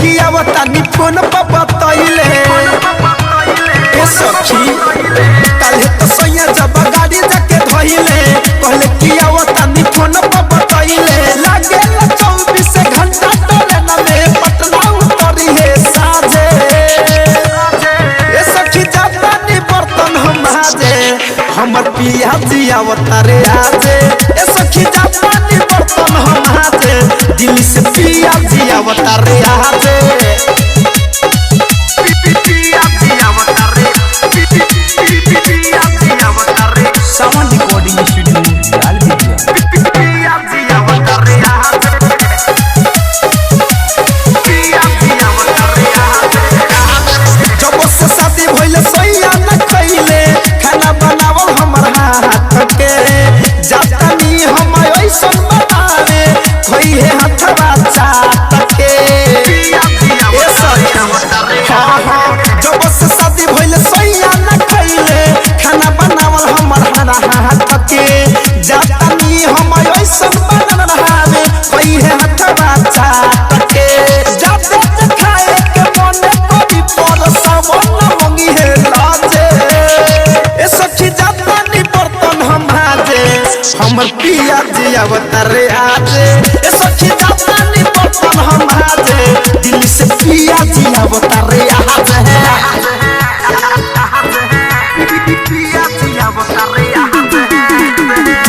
कि आवतानी फोन पर बतैले ए सखी काले तो सैया जब गाड़ी जाके धइले कहले कि आवतानी फोन पर बतैले लागे 24 घंटा ट्रेन में पटना उतरी है साजे ए सखी जातानी बर्तन हम हाजे हमर पिया जी अवतारे आजे ए सखी जातानी बर्तन हम हाजे दिल्ली से पिया जी अवतारे आजे पिया जी अवतारे पिया जी अवतारे साउंड रिकॉर्डिंग स्टूडियो लालबिया पिया जी अवतारे आजे पिया जी अवतारे आजे जब से शादी भइले सैया न कइले खाना बनावल हमर हाथ के जातानी हम ऐसन बतावे खोई है हथवा चाट के ए सैया हां हां जब से शादी भइले सैया न कइले खाना बनावल हमर हाथ के जातानी हम ऐसन बनावे खोई है हथवा चाट के जाते खाए के मन कोई पर सावन मंगी है लाजे ए सखी जातानी बर्तन हम हाजे हमर पिया जी अवतारे आजे ए सखी जातानी बर्तन हम हाजे दिल्ली से पिया जी अवतारे आजे पिया जी अवतारे आजे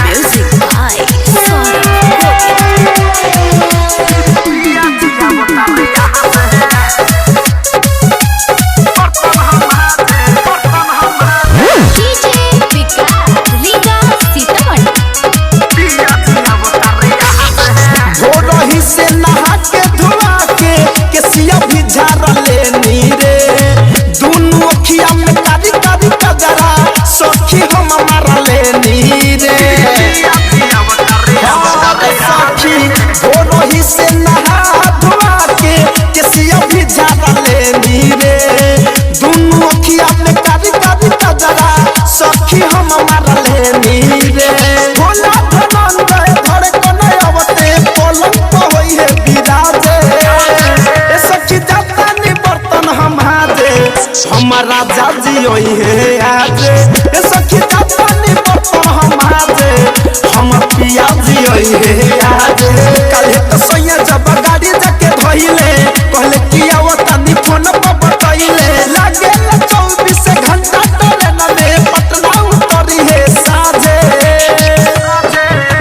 Music by Sora पिया जी अवतारे आजे बर्तन हम हाजे DJ विकास रीगा सीतामढ़ी भोरही से नहा के धुआ के केसिया भी झाड़ लेनी रे दुनु अखिया में कारी कारी कजरा सखी हम मार लेनी रे सखी भोरही से नहा धुआ के केसिया भी झाड़ लेनी रे दुनु अखिया में कारी कारी कजरा सखी हम मार लेनी रे भोला धनंद धड़े कने अवते पलंग पे होई है बिराजे ए सखी जातानी बर्तन हम हाजे हमारा जाजी होई है आजे ए सखी जातानी बर्तन हम हाजे हम पिया जी होई है आजे काले तो सैया जब गाड़ी जाके धइले कहले कि आवतानी फोन पर बतैले लागे 24 घंटा ट्रेन में पटना उतरी है साजे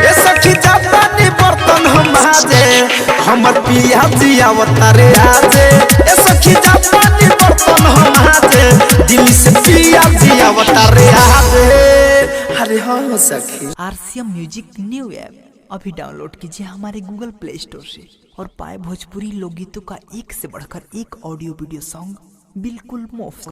ए सखी जातानी बर्तन हम हाजे हमर पिया जी अवतारे आजे ए सखी जातानी बर्तन हम हाजे दिल्ली से पिया जी अवतारे आजे अरे हाँ सखी आरसीएम म्यूजिक न्यू ऐप अभी डाउनलोड कीजिए हमारे गूगल प्ले स्टोर से और पाए भोजपुरी लोकगीतों का एक से बढ़कर एक ऑडियो वीडियो सॉन्ग बिल्कुल मुफ्त।